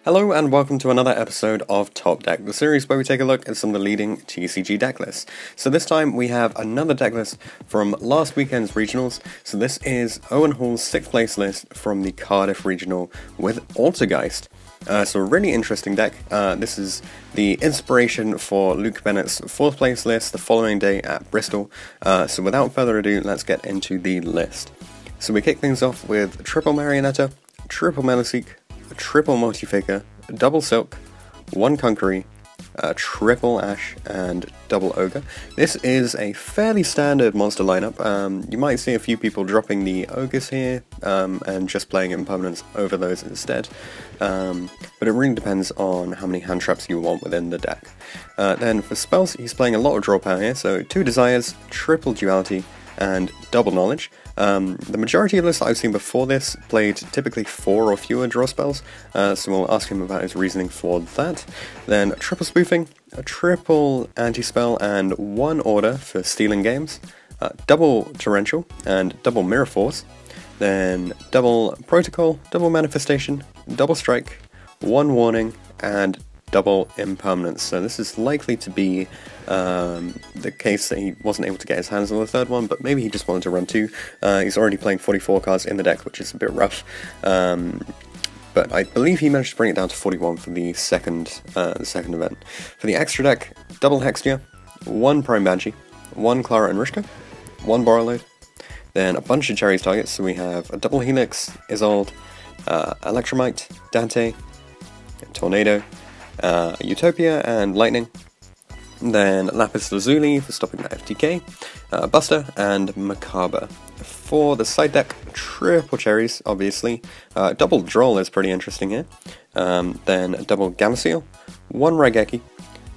Hello and welcome to another episode of Top Deck, the series where we take a look at some of the leading TCG deck lists. So this time we have another deck list from last weekend's regionals. So this is Owen Hall's 6th place list from the Cardiff regional with Altergeist. So a really interesting deck. This is the inspiration for Luke Bennett's 4th place list the following day at Bristol. So without further ado, let's get into the list. So we kick things off with triple Marionetta, triple Meliseek, triple Multifaker, double Silk, one Conqueree, triple Ash, and double Ogre. This is a fairly standard monster lineup. You might see a few people dropping the Ogres here and just playing impermanence over those instead, but it really depends on how many hand traps you want within the deck. Then for spells, he's playing a lot of draw power here, so 2 Desires, triple Duality, and double Knowledge. The majority of lists that I've seen before this played typically 4 or fewer draw spells, so we'll ask him about his reasoning for that. Then triple Spoofing, a triple Anti-Spell, and 1 Order for stealing games, double Torrential, and double Mirror Force, then double Protocol, double Manifestation, double Strike, 1 Warning, and double Impermanence. So this is likely to be the case that he wasn't able to get his hands on the 3rd one, but maybe he just wanted to run 2. He's already playing 44 cards in the deck, which is a bit rough, but I believe he managed to bring it down to 41 for the second event. For the extra deck, double Hextia, 1 Prime Banshee, 1 Clara and Rishka, 1 Borrowload, then a bunch of Cherries targets, so we have a double Helix, Isolde, Electromite, Dante, Tornado, Utopia and Lightning, then Lapis Lazuli for stopping the FTK, Buster, and Macabre. For the side deck, triple Cherries, obviously, double Droll is pretty interesting here, then double Gamma 1 Raigeki,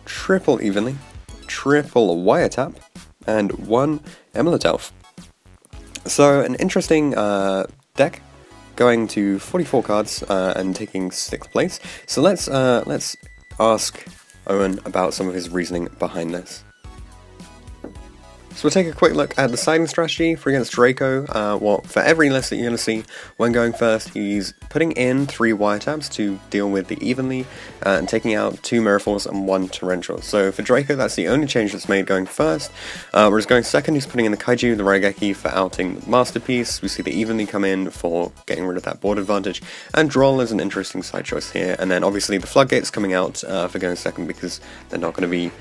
triple Evenly, triple Wiretap, and 1 Emelet Elf. So an interesting deck, going to 44 cards and taking 6th place. So let's ask Owen about some of his reasoning behind this. So we'll take a quick look at the siding strategy for against Draco. For every list that you're going to see when going first, he's putting in 3 Wiretaps to deal with the Evenly, and taking out 2 Mirror Force and 1 Torrential. So for Draco, that's the only change that's made going first. Whereas going second, he's putting in the Kaiju, the Raigeki for outing the Masterpiece. We see the Evenly come in for getting rid of that board advantage, and Droll is an interesting side choice here. And then obviously the Floodgates coming out for going second, because they're not going to be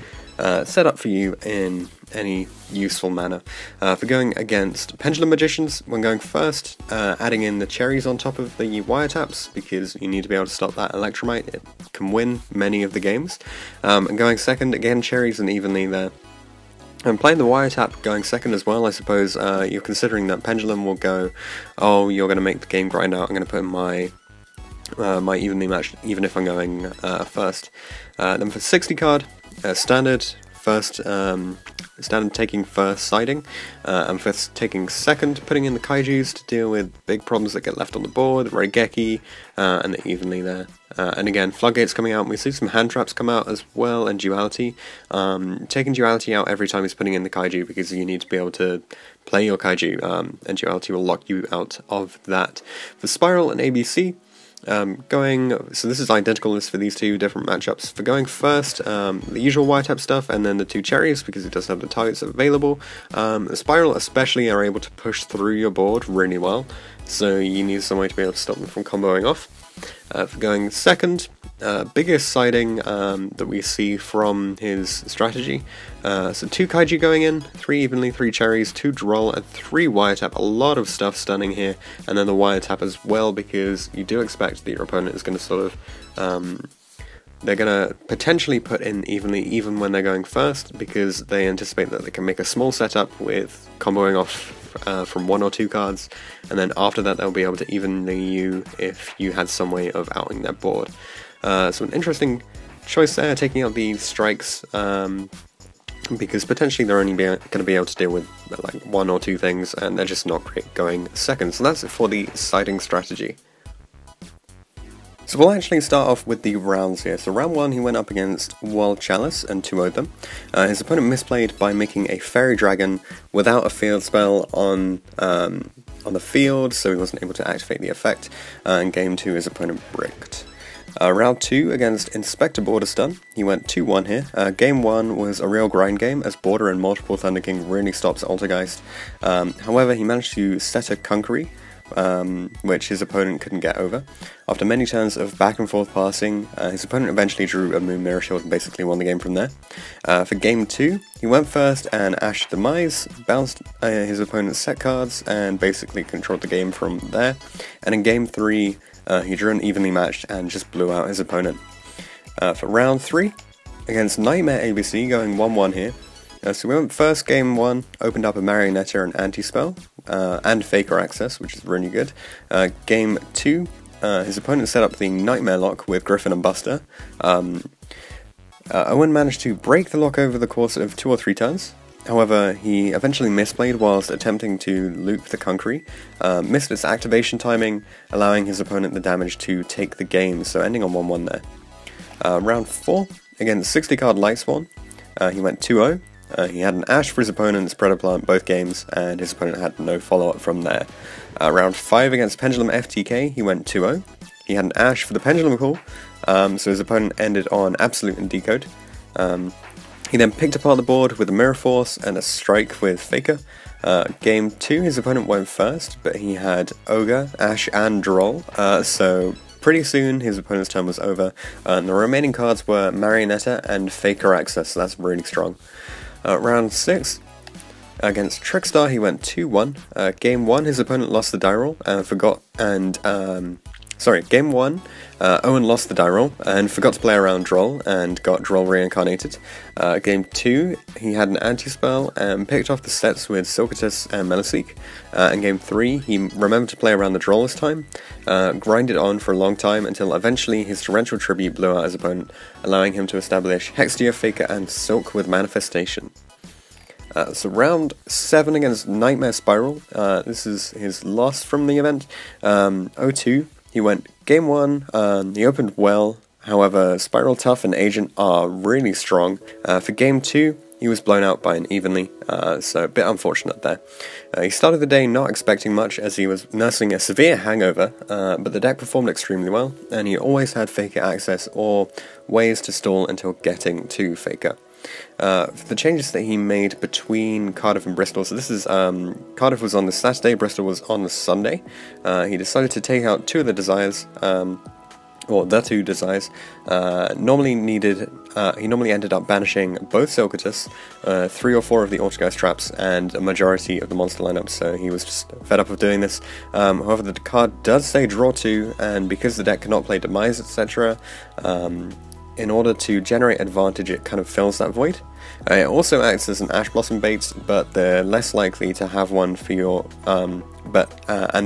set up for you in any useful manner. For going against Pendulum Magicians, when going first, adding in the Cherries on top of the Wiretaps, because you need to be able to stop that Electromite. It can win many of the games. And going second, again, Cherries and Evenly there. And playing the Wiretap going second as well, I suppose you're considering that Pendulum will go, oh, you're going to make the game grind out, I'm going to put in my Evenly match, even if I'm going first. Then for 60 card, standard taking first siding, and for taking second, putting in the Kaijus to deal with big problems that get left on the board, the Raigeki, and the Evenly there. And again, Floodgates coming out, and we see some hand traps come out as well, and Duality. Taking Duality out every time he's putting in the Kaiju, because you need to be able to play your Kaiju, and Duality will lock you out of that. For Spiral and ABC, so this is identical list for these 2 different matchups. For going first, the usual Wiretap stuff, and then the 2 Cherries, because it does have the targets available. The Spiral especially are able to push through your board really well, so you need some way to be able to stop them from comboing off. For going second, biggest siding that we see from his strategy. So 2 Kaiju going in, 3 Evenly, 3 Cherries, 2 Droll, and 3 Wiretap. A lot of stuff stunning here, and then the Wiretap as well, because you do expect that your opponent is going to sort of they're going to potentially put in Evenly even when they're going first, because they anticipate that they can make a small setup with comboing off from 1 or 2 cards, and then after that they'll be able to evenly you if you had some way of outing their board. So an interesting choice there, taking out the strikes, because potentially they're only going to be able to deal with like 1 or 2 things, and they're just not great going second. So that's it for the siding strategy. So we'll actually start off with the rounds here. So round 1, he went up against World Chalice and 2-0'd them. His opponent misplayed by making a Fairy Dragon without a field spell on the field, so he wasn't able to activate the effect, and game 2 his opponent bricked. Round 2 against Inspector Borderstun, he went 2-1 here. Game 1 was a real grind game, as Border and multiple Thunder King really stops Altergeist. However, he managed to set a Conquery, which his opponent couldn't get over. After many turns of back and forth passing, his opponent eventually drew a Moon Mirror Shield and basically won the game from there. For Game 2, he went first and Ash Demise, bounced his opponent's set cards, and basically controlled the game from there. And in Game 3, he drew an evenly matched and just blew out his opponent. For Round 3, against Nightmare ABC, going 1-1 here. So we went first, Game 1, opened up a Marionetta and Anti-Spell, and Faker Access, which is really good. Game 2, his opponent set up the Nightmare lock with Griffin and Buster. Owen managed to break the lock over the course of 2 or 3 turns. However, he eventually misplayed whilst attempting to loop the Conquery, missed its activation timing, allowing his opponent the damage to take the game, so ending on 1-1 there. Round 4, against 60 card Lightsworn, he went 2-0. He had an Ash for his opponent's Predator Plant both games, and his opponent had no follow-up from there. Round 5 against Pendulum FTK, he went 2-0. He had an Ash for the Pendulum Call, so his opponent ended on Absolute and Decode. He then picked apart the board with a Mirror Force and a Strike with Faker. Game 2, his opponent went first, but he had Ogre, Ash, and Droll, so pretty soon his opponent's turn was over, and the remaining cards were Marionetta and Faker Access, so that's really strong. Round 6, against Trickstar, he went 2-1. Game 1, his opponent lost the die roll and forgot, Game 1, Owen lost the die roll and forgot to play around Droll and got Droll reincarnated. Game 2, he had an anti-spell and picked off the sets with Silcatus and Meliseek. In Game 3, he remembered to play around the Droll this time, grinded on for a long time until eventually his Torrential Tribute blew out his opponent, allowing him to establish Hextia, Faker, and Silk with Manifestation. So round 7 against Nightmare Spiral, this is his loss from the event. 0-2, he went Game 1, he opened well, however Spiral Tough and Agent are really strong. For Game 2, he was blown out by an Evenly, so a bit unfortunate there. He started the day not expecting much as he was nursing a severe hangover, but the deck performed extremely well, and he always had Faker access or ways to stall until getting to Faker. For the changes that he made between Cardiff and Bristol, so this is, Cardiff was on the Saturday, Bristol was on the Sunday. He decided to take out 2 of the Desires, the 2 Desires. He normally ended up banishing both Silcatus, 3 or 4 of the Altergeist traps, and a majority of the monster lineup, so he was just fed up of doing this. However, the card does say draw 2, and because the deck cannot play Demise, etc., in order to generate advantage, it kind of fills that void. It also acts as an Ash Blossom bait, but they're less likely to have one for your, and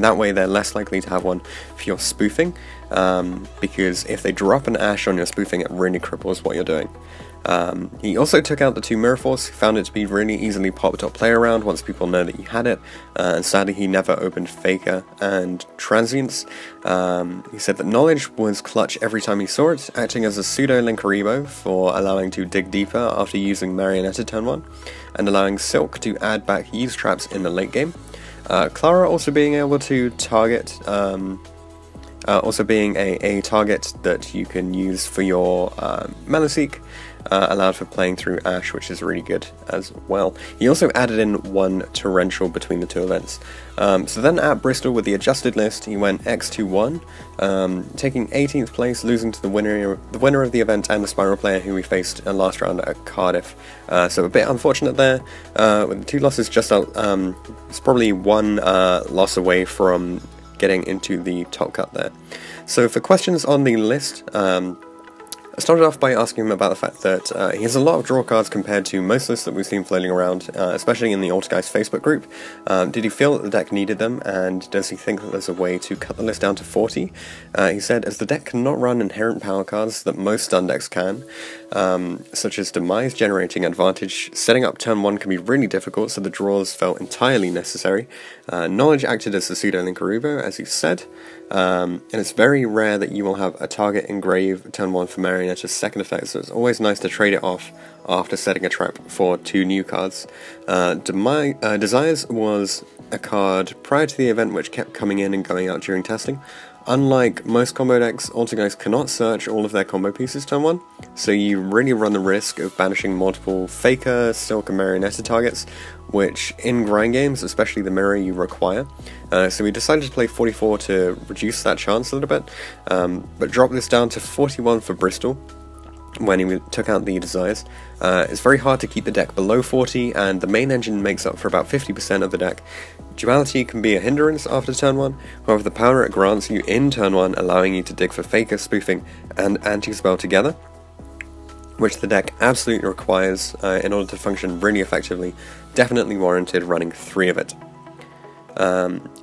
that way they're less likely to have one for your spoofing, because if they drop an Ash on your spoofing, it really cripples what you're doing. He also took out the 2 Mirror Force, found it to be really easily popped or play around once people know that you had it, and sadly he never opened Faker and Transience. He said that Knowledge was clutch every time he saw it, acting as a pseudo Linkaribo for allowing to dig deeper after using Marionetta turn 1, and allowing Silk to add back use traps in the late game. Clara also being able to target, also being a target that you can use for your Meliseek, allowed for playing through Ash, which is really good as well. He also added in 1 Torrential between the 2 events. So then at Bristol with the adjusted list, he went X2-1, taking 18th place, losing to the winner of the event and the Spiral player who we faced last round at Cardiff. So a bit unfortunate there, with the 2 losses just out. It's probably 1 loss away from getting into the top cut there. So for questions on the list, I started off by asking him about the fact that he has a lot of draw cards compared to most lists that we've seen floating around, especially in the Altergeist Facebook group. Did he feel that the deck needed them, and does he think that there's a way to cut the list down to 40? He said, as the deck cannot run inherent power cards that most stun decks can, such as Demise generating advantage, setting up turn 1 can be really difficult, so the draws felt entirely necessary. Knowledge acted as the pseudo Linkaribo, as he said, and it's very rare that you will have a target engrave turn 1 for Marionetta's second effect, so it's always nice to trade it off after setting a trap for 2 new cards. Desires was a card prior to the event which kept coming in and going out during testing. Unlike most combo decks, Altergeist cannot search all of their combo pieces turn 1, so you really run the risk of banishing multiple Faker, Silk, and Marionetta targets, which in grind games, especially the mirror, you require. So we decided to play 44 to reduce that chance a little bit, but dropped this down to 41 for Bristol when he took out the Desires. It's very hard to keep the deck below 40, and the main engine makes up for about 50% of the deck. Duality can be a hindrance after turn 1, however the power it grants you in turn 1, allowing you to dig for Faker, Spoofing, and Anti-Spell together, which the deck absolutely requires in order to function really effectively, definitely warranted running 3 of it.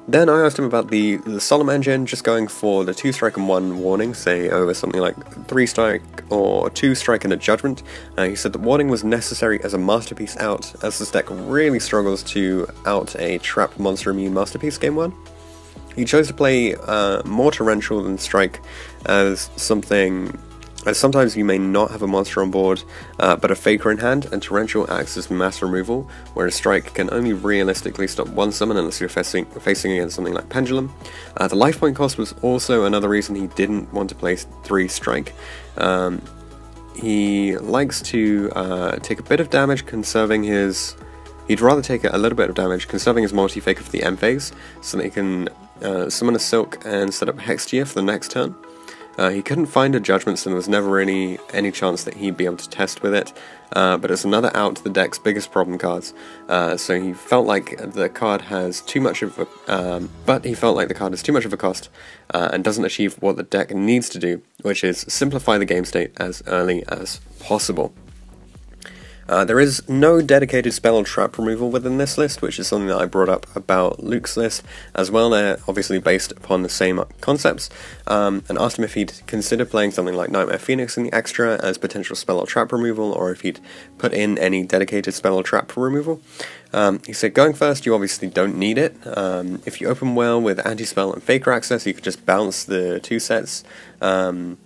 Then I asked him about the Solemn engine, just going for the 2 strike and 1 warning, say over something like 3 strike or 2 strike and a judgment. He said that warning was necessary as a masterpiece out, as this deck really struggles to out a trap monster immune masterpiece game 1. He chose to play more torrential than strike as sometimes you may not have a monster on board, but a Faker in hand, and Torrential acts as mass removal, whereas Strike can only realistically stop one summon unless you're facing against something like Pendulum. The life point cost was also another reason he didn't want to play 3 Strike. He likes to take a bit of damage, conserving his... He'd rather take a little bit of damage, conserving his multi-Faker for the end phase, so that he can summon a Silk and set up Hextia for the next turn. He couldn't find a Judgment, so there was never really any chance that he'd be able to test with it, but it's another out to the deck's biggest problem cards, so he felt like the card has too much of a, cost, and doesn't achieve what the deck needs to do, which is simplify the game state as early as possible. There is no dedicated spell or trap removal within this list, which is something that I brought up about Luke's list as well. They're obviously based upon the same concepts, and asked him if he'd consider playing something like Nightmare Phoenix in the extra as potential spell or trap removal, or if he'd put in any dedicated spell or trap removal. He said, going first, you obviously don't need it. If you open well with Anti-Spell and Faker access, you could just bounce the 2 sets and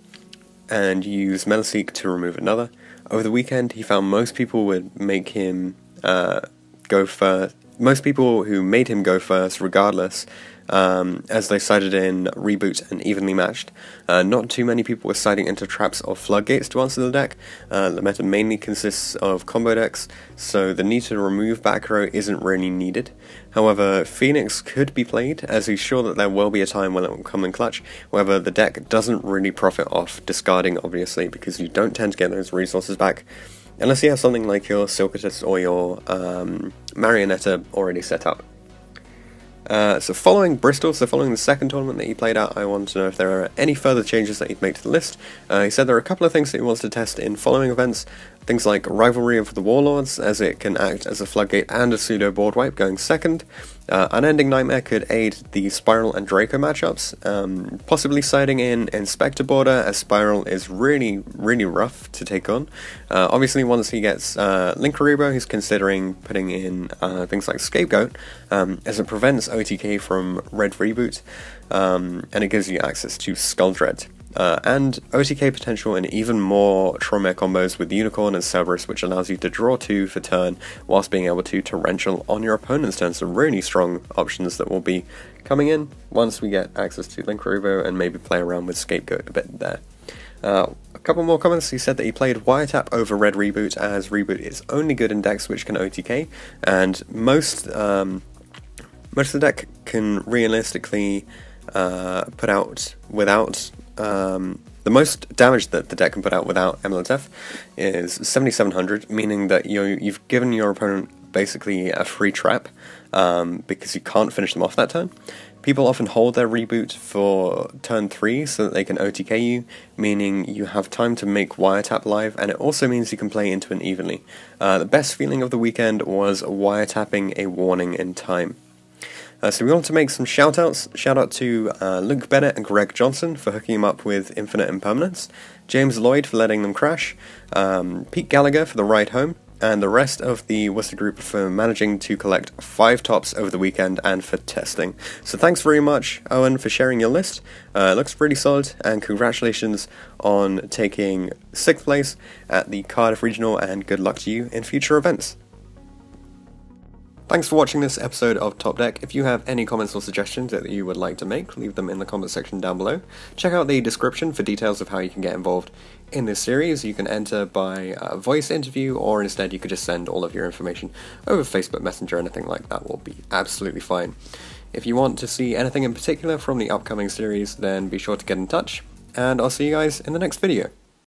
use Metaseek to remove another. Over the weekend, he found most people would make him go first. Most people who made him go first, regardless, as they sided in Reboot and Evenly Matched. Not too many people were siding into Traps or Floodgates to answer the deck. The meta mainly consists of combo decks, so the need to remove back row isn't really needed. However, Phoenix could be played, as he's sure that there will be a time when it will come in clutch. However, the deck doesn't really profit off discarding, obviously, because you don't tend to get those resources back, unless you have something like your Silkatus or your Marionetta already set up. So following Bristol, following the second tournament that he played at, I want to know if there are any further changes that he'd make to the list. He said there are a couple of things that he wants to test in following events, things like Rivalry of the Warlords, as it can act as a floodgate and a pseudo board wipe going second. Unending Nightmare could aid the Spiral and Draco matchups, possibly siding in Inspector Border, as Spiral is really rough to take on. Obviously once he gets Linkarubo, he's considering putting in things like Scapegoat, as it prevents OTK from Red Reboot, and it gives you access to Skull Dread. And OTK potential in even more Tromare combos with Unicorn and Cerberus, which allows you to draw 2 for turn whilst being able to Torrential on your opponent's turn. So really strong options that will be coming in once we get access to Linkarubo and maybe play around with Scapegoat a bit there. A couple more comments. He said that he played Wiretap over Red Reboot, as Reboot is only good in decks which can OTK, and most of the deck can realistically put out without... the most damage that the deck can put out without Emelotef is 7700, meaning that you've given your opponent basically a free trap, because you can't finish them off that turn. People often hold their Reboot for turn 3 so that they can OTK you, meaning you have time to make Wiretap live, and it also means you can play into an evenly. The best feeling of the weekend was wiretapping a warning in time. So we want to make some shout-outs. Shout-out to Luke Bennett and Greg Johnson for hooking him up with Infinite Impermanence, James Lloyd for letting them crash, Pete Gallagher for the ride home, and the rest of the Worcester group for managing to collect 5 tops over the weekend and for testing. So thanks very much, Owen, for sharing your list. It looks pretty solid, and congratulations on taking 6th place at the Cardiff Regional, and good luck to you in future events. Thanks for watching this episode of Top Deck. If you have any comments or suggestions that you would like to make, leave them in the comment section down below. Check out the description for details of how you can get involved in this series. You can enter by voice interview, or instead you could just send all of your information over Facebook Messenger. Anything like that will be absolutely fine. If you want to see anything in particular from the upcoming series, then be sure to get in touch, and I'll see you guys in the next video.